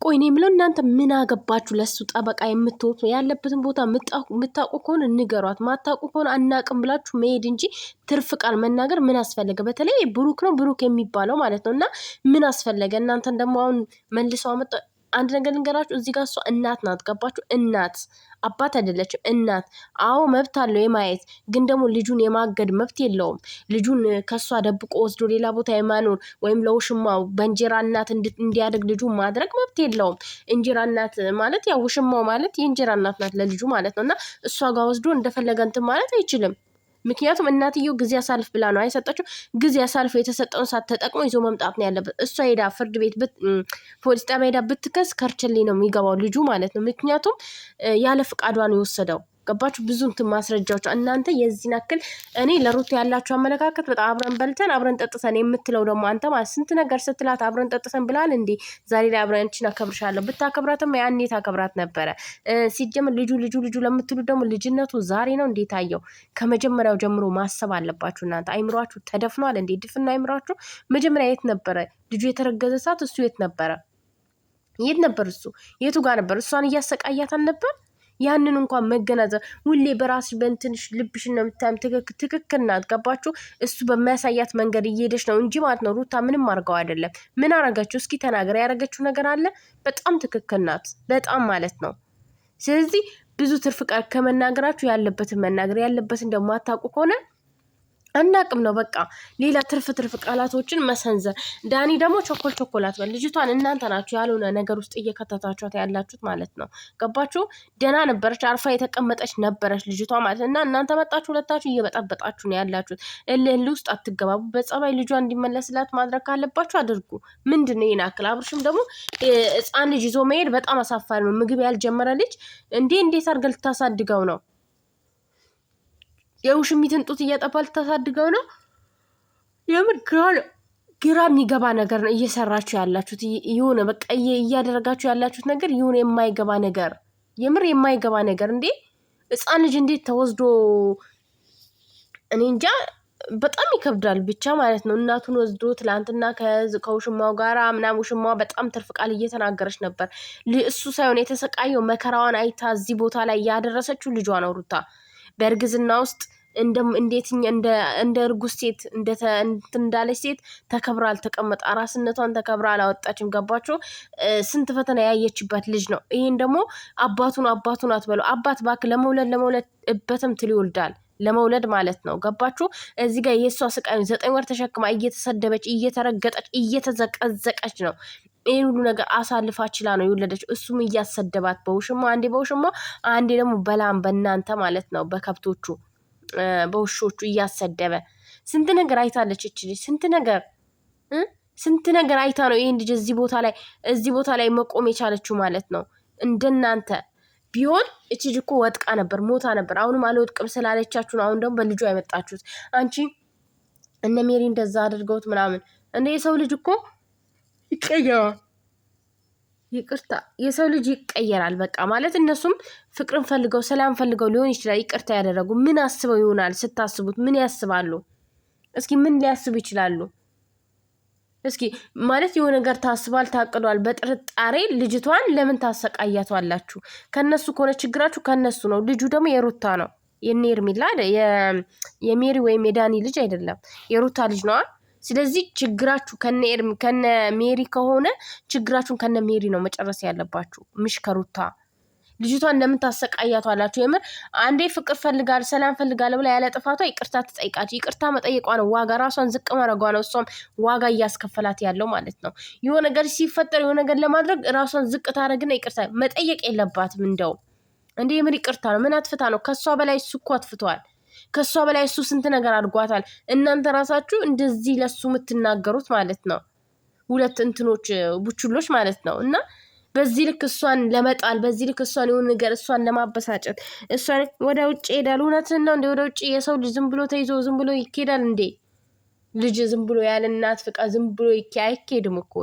ቆይ እኔ የምለው እናንተ ምን አገባችሁ? ለሱ ጠበቃ የምትወጡ ያለበትን ቦታ የምታውቁ ከሆነ ንገሯት፣ ማታውቁ ከሆነ አናቅም ብላችሁ መሄድ እንጂ ትርፍ ቃል መናገር ምን አስፈለገ? በተለይ ብሩክ ነው ብሩክ የሚባለው ማለት ነው። እና ምን አስፈለገ? እናንተን ደግሞ አሁን መልሰው አመጣ። አንድ ነገር ልንገራችሁ፣ እዚህ ጋር እሷ እናት ናት። ገባችሁ? እናት አባት አይደለችም፣ እናት። አዎ መብት አለው የማየት፣ ግን ደግሞ ልጁን የማገድ መብት የለውም። ልጁን ከሷ ደብቆ ወስዶ ሌላ ቦታ የማኖር ወይም ለውሽማው በእንጀራ እናት እንዲያደግ ልጁን ማድረግ መብት የለውም። እንጀራ እናት ማለት ያው ውሽማው ማለት የእንጀራ እናት ናት ለልጁ ማለት ነው። እና እሷ ጋር ወስዶ እንደፈለገ እንትን ማለት አይችልም። ምክንያቱም እናትየው ጊዜ አሳልፍ ብላ ነው አይሰጠችው። ጊዜ አሳልፎ የተሰጠውን ሰዓት ተጠቅሞ ይዞ መምጣት ነው ያለበት። እሷ ሄዳ ፍርድ ቤት ፖሊስ ጣቢያ ሄዳ ብትከስ ከርቸሌ ነው የሚገባው ልጁ ማለት ነው። ምክንያቱም ያለ ፍቃዷ ነው የወሰደው። ገባችሁ? ብዙ እንትን ማስረጃዎች እናንተ የዚህን ያክል እኔ ለሩት ያላችሁ አመለካከት በጣም አብረን በልተን አብረን ጠጥተን የምትለው ደግሞ አንተ ማለት ስንት ነገር ስትላት አብረን ጠጥተን ብላል እንዴ? ዛሬ ላይ አብረን አንቺን አከብርሻለሁ ብታከብራትም ያኔ ታከብራት ነበረ። ሲጀምር ልጁ ለምትሉ ደግሞ ልጅነቱ ዛሬ ነው እንዴ ታየው? ከመጀመሪያው ጀምሮ ማሰብ አለባችሁ እናንተ። አይምሯችሁ ተደፍኗል እንዴ? ድፍና አይምሯችሁ። መጀመሪያ የት ነበረ ልጁ የተረገዘ ሰዓት? እሱ የት ነበረ? የት ነበር እሱ? የቱ ጋር ነበር? እሷን እያሰቃያታን ነበር። ያንን እንኳን መገናዘብ ሁሌ በራስሽ በእንትንሽ ልብሽን ነው የምታም። ትክክል ናት። ገባችሁ? እሱ በሚያሳያት መንገድ እየሄደች ነው እንጂ ማለት ነው። ሩታ ምንም አድርገው አይደለም። ምን አረጋችሁ? እስኪ ተናገር። ያደረገችው ነገር አለ? በጣም ትክክል ናት። በጣም ማለት ነው። ስለዚህ ብዙ ትርፍ ቃል ከመናገራችሁ ያለበትን መናገር፣ ያለበትን ደግሞ አታውቁ ከሆነ አናቅም ነው በቃ። ሌላ ትርፍ ቃላቶችን መሰንዘር። ዳኒ ደግሞ ቾኮላት በል ልጅቷን እናንተ ናችሁ ያልሆነ ነገር ውስጥ እየከተታችኋት ያላችሁት ማለት ነው። ገባችሁ? ደህና ነበረች፣ አርፋ የተቀመጠች ነበረች ልጅቷ ማለት እና እናንተ መጣችሁ ሁለታችሁ እየበጣበጣችሁ ነው ያላችሁት። እልህ ውስጥ አትገባቡ። በጸባይ ልጇ እንዲመለስላት ማድረግ ካለባችሁ አድርጉ። ምንድን ነው ይናክል? አብርሽም ደግሞ ህፃን ልጅ ይዞ መሄድ በጣም አሳፋሪ ነው። ምግብ ያልጀመረ ልጅ እንዴት አድርገህ ልታሳድገው ነው? የውሽሚትን ጡት እያጠባ ልታሳድገው ነው? የምር ግራ የሚገባ ነገር ነው እየሰራችሁ ያላችሁት። የሆነ በቃ እያደረጋችሁ ያላችሁት ነገር የሆነ የማይገባ ነገር፣ የምር የማይገባ ነገር። እንዴ ህፃን ልጅ እንዴት ተወስዶ? እኔ እንጃ፣ በጣም ይከብዳል ብቻ ማለት ነው። እናቱን ወስዶ ትላንትና ከውሽማው ጋራ ምናምን፣ ውሽማዋ በጣም ትርፍ ቃል እየተናገረች ነበር። እሱ ሳይሆን የተሰቃየው መከራዋን አይታ እዚህ ቦታ ላይ ያደረሰችው ልጇ ነው ሩታ። በእርግዝና ውስጥ እንዴት እንደ እርጉዝ ሴት እንዳለች ሴት ተከብራ አልተቀመጠ፣ አራስነቷን ተከብራ አላወጣችም። ገባችሁ? ስንት ፈተና ያየችበት ልጅ ነው። ይሄን ደግሞ አባቱን አትበለው። አባት ባክ ለመውለድ እበትም ትል ይወልዳል። ለመውለድ ማለት ነው። ገባችሁ? እዚህ ጋር የእሷ ስቃይ 9 ወር ተሸክማ እየተሰደበች፣ እየተረገጠች፣ እየተዘቀዘቀች ነው። ይህን ሁሉ ነገር አሳልፋ ችላ ነው የወለደች። እሱም እያሰደባት በውሽማ፣ አንዴ በውሽማ፣ አንዴ ደግሞ በላም በእናንተ ማለት ነው በከብቶቹ በውሾቹ እያሰደበ ስንት ነገር አይታለች እች ልጅ። ስንት ነገር አይታ ነው ይህን ልጅ እዚህ ቦታ ላይ መቆም የቻለችው ማለት ነው። እንደናንተ ቢሆን እች ልጅ እኮ ወጥቃ ነበር፣ ሞታ ነበር። አሁንም አልወጥቅም ስላለቻችሁ ነው አሁን ደግሞ በልጇ የመጣችሁት። አንቺ እነ ሜሪ እንደዛ አድርገውት ምናምን እንደ የሰው ልጅ እኮ ይቀየራል። ይቅርታ የሰው ልጅ ይቀየራል። በቃ ማለት እነሱም ፍቅርን ፈልገው ሰላም ፈልገው ሊሆን ይችላል ይቅርታ ያደረጉ። ምን አስበው ይሆናል? ስታስቡት ምን ያስባሉ? እስኪ ምን ሊያስቡ ይችላሉ? እስኪ ማለት የሆነ ነገር ታስባል፣ ታቅዷል። በጥርጣሬ ልጅቷን ለምን ታሰቃያቷላችሁ? ከነሱ ከሆነ ችግራችሁ ከነሱ ነው። ልጁ ደግሞ የሩታ ነው፣ የኔ ኤርሚላ የሜሪ ወይም የዳኒ ልጅ አይደለም፣ የሩታ ልጅ ነዋ። ስለዚህ ችግራችሁ ከነ ሜሪ ከሆነ ችግራችሁን ከነ ሜሪ ነው መጨረስ ያለባችሁ፣ ምሽ ከሩታ። ልጅቷን ለምን ታሰቃያቷላችሁ? የምር አንዴ ፍቅር ፈልጋል ሰላም ፈልጋለ ብላ ያለ ጥፋቷ ይቅርታ ትጠይቃችሁ። ይቅርታ መጠየቋ ነው ዋጋ፣ ራሷን ዝቅ ማድረጓ ነው። እሷም ዋጋ እያስከፈላት ያለው ማለት ነው። የሆነ ነገር ሲፈጠር የሆነ ነገር ለማድረግ ራሷን ዝቅ ታደርግና ይቅርታ መጠየቅ የለባትም። እንደው እንዴ የምር ይቅርታ ነው? ምን አትፍታ ነው? ከሷ በላይ እሱ እኮ አትፍቷል። ከሷ በላይ እሱ ስንት ነገር አድርጓታል። እናንተ ራሳችሁ እንደዚህ ለሱ የምትናገሩት ማለት ነው። ሁለት እንትኖች ቡችሎች ማለት ነው። እና በዚህ ልክ እሷን ለመጣል፣ በዚህ ልክ እሷን የሆነ ነገር እሷን ለማበሳጨት፣ እሷን ወደ ውጭ ሄዳል። እውነትን ነው እንዴ? ወደ ውጭ የሰው ልጅ ዝም ብሎ ተይዞ ዝም ብሎ ይኬዳል እንዴ? ልጅ ዝም ብሎ ያለ እናት ፍቃ ዝም ብሎ አይኬድም እኮ።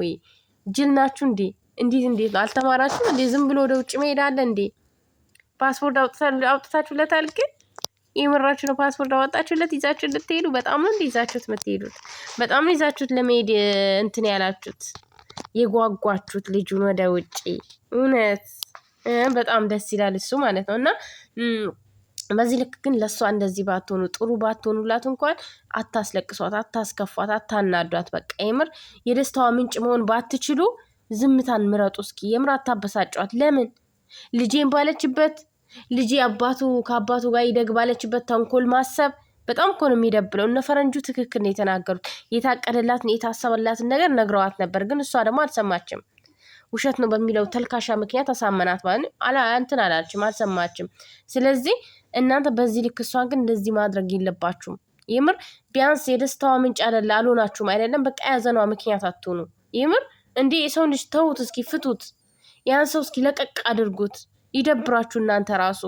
ጅል ናችሁ እንዴ? እንዴት ነው? አልተማራችሁም እንዴ? ዝም ብሎ ወደ ውጭ መሄድ አለ እንዴ? ፓስፖርት አውጥታችሁለታል ግን የምራችሁ ነው? ፓስፖርት አወጣችሁለት ይዛችሁ ልትሄዱ? በጣም ነው ይዛችሁት የምትሄዱት። በጣም ነው ይዛችሁት ለመሄድ እንትን ያላችሁት። የጓጓችሁት ልጁን ወደ ውጪ። እውነት በጣም ደስ ይላል እሱ ማለት ነው። እና በዚህ ልክ ግን ለእሷ እንደዚህ ባትሆኑ ጥሩ ባትሆኑላት እንኳን አታስለቅሷት፣ አታስከፏት፣ አታናዷት። በቃ የምር የደስታዋ ምንጭ መሆን ባትችሉ ዝምታን ምረጡ። እስኪ የምር አታበሳጫት። ለምን ልጄን ባለችበት ልጄ ከአባቱ ጋር ይደግ ባለችበት ተንኮል ማሰብ በጣም እኮ ነው የሚደብለው። እነ ፈረንጁ ትክክል ነው የተናገሩት። የታቀደላትን የታሰበላትን ነገር ነግረዋት ነበር፣ ግን እሷ ደግሞ አልሰማችም። ውሸት ነው በሚለው ተልካሻ ምክንያት አሳመናት ማለት እንትን አላለችም፣ አልሰማችም። ስለዚህ እናንተ በዚህ ልክ እሷን ግን እንደዚህ ማድረግ የለባችሁም። የምር ቢያንስ የደስታዋ ምንጭ አይደለ አልሆናችሁም አይደለም፣ በቃ ያዘኗ ምክንያት አትሆኑ። የምር እንዲህ የሰው ልጅ ተውት እስኪ፣ ፍቱት። ያን ሰው እስኪ ለቀቅ አድርጉት። ይደብራችሁ እናንተ ራሱ።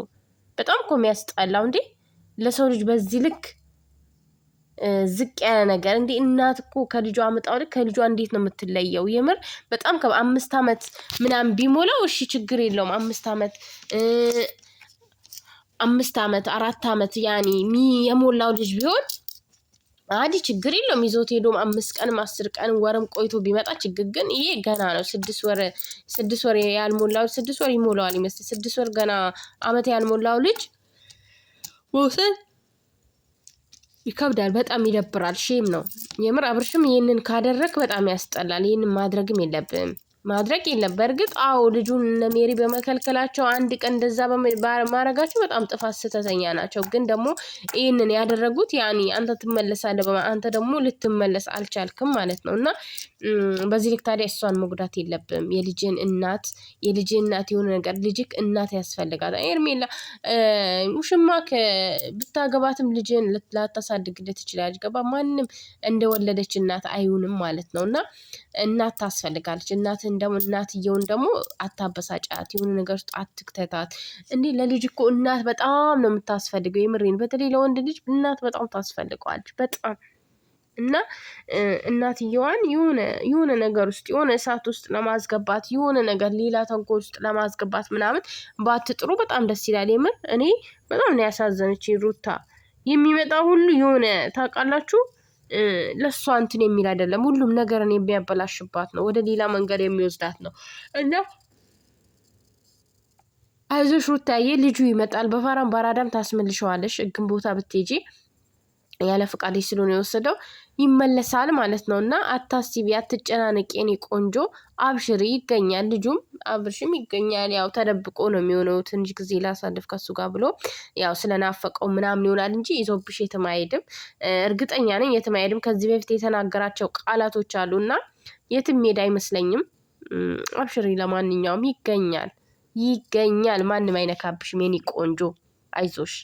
በጣም እኮ የሚያስጠላው እንዴ! ለሰው ልጅ በዚህ ልክ ዝቅ ያለ ነገር እንዴ! እናት እኮ ከልጇ አምጣው ልክ ከልጇ እንዴት ነው የምትለየው? የምር በጣም 5 ዓመት ምናምን ቢሞላው እሺ ችግር የለውም። 5 ዓመት 4 ዓመት ያኔ የሞላው ልጅ ቢሆን አዲ ችግር የለውም። ይዞት ሄዶም 5 ቀንም 10 ቀንም ወርም ቆይቶ ቢመጣ ችግር፣ ግን ይሄ ገና ነው 6 ወር ያልሞላው 6 ወር ይሞላዋል ይመስል 6 ወር ገና ዓመት ያልሞላው ልጅ መውሰድ ይከብዳል። በጣም ይደብራል። ሼም ነው የምር። አብርሽም ይህንን ካደረግ በጣም ያስጠላል። ይህንን ማድረግም የለብንም ማድረግ የለም። በእርግጥ አዎ ልጁን እነ ሜሪ በመከልከላቸው አንድ ቀን እንደዛ በማድረጋቸው በጣም ጥፋት ስህተተኛ ናቸው። ግን ደግሞ ይህንን ያደረጉት ያኔ አንተ ትመለሳለህ፣ አንተ ደግሞ ልትመለስ አልቻልክም ማለት ነው። እና በዚህ ልክ ታዲያ እሷን መጉዳት የለብም። የልጅን እናት የሆነ ነገር ልጅክ እናት ያስፈልጋል። ኤርሜላ ውሽማ ብታገባትም ልጅን ላታሳድግለት ትችላለች። ገባ? ማንም እንደወለደች እናት አይሆንም ማለት ነው። እና እናት ታስፈልጋለች። እናትየውን ደግሞ አታበሳጫት፣ የሆነ ነገር ውስጥ አትክተታት። እንዲህ ለልጅ እኮ እናት በጣም ነው የምታስፈልገው። የምሬን፣ በተለይ ለወንድ ልጅ እናት በጣም ታስፈልገዋለች፣ በጣም እና እናትየዋን የሆነ ነገር ውስጥ የሆነ እሳት ውስጥ ለማስገባት የሆነ ነገር ሌላ ተንኮል ውስጥ ለማስገባት ምናምን ባትጥሩ በጣም ደስ ይላል። የምር እኔ በጣም ነው ያሳዘነችኝ ሩታ። የሚመጣ ሁሉ የሆነ ታውቃላችሁ ለእሷ እንትን የሚል አይደለም። ሁሉም ነገርን የሚያበላሽባት ነው፣ ወደ ሌላ መንገድ የሚወስዳት ነው። እና አይዞሽ ሩታዬ፣ ልጁ ይመጣል። በፋራም ባራዳም ታስመልሸዋለሽ። ሕግን ቦታ ብትሄጂ ያለ ፈቃድሽ ስለሆነ የወሰደው ይመለሳል ማለት ነው። እና አታስቢ፣ አትጨናነቂ የኔ ቆንጆ፣ አብሽሪ። ይገኛል፣ ልጁም አብርሽም ይገኛል። ያው ተደብቆ ነው የሚሆነው። ትንሽ ጊዜ ላሳልፍ ከሱ ጋር ብሎ ያው ስለናፈቀው ምናምን ይሆናል እንጂ ይዞብሽ የትም አይሄድም። እርግጠኛ ነኝ የትም አይሄድም። ከዚህ በፊት የተናገራቸው ቃላቶች አሉ እና የትም ሄድ አይመስለኝም። አብሽሪ። ለማንኛውም ይገኛል፣ ማንም አይነካብሽም የኔ ቆንጆ፣ አይዞሽ።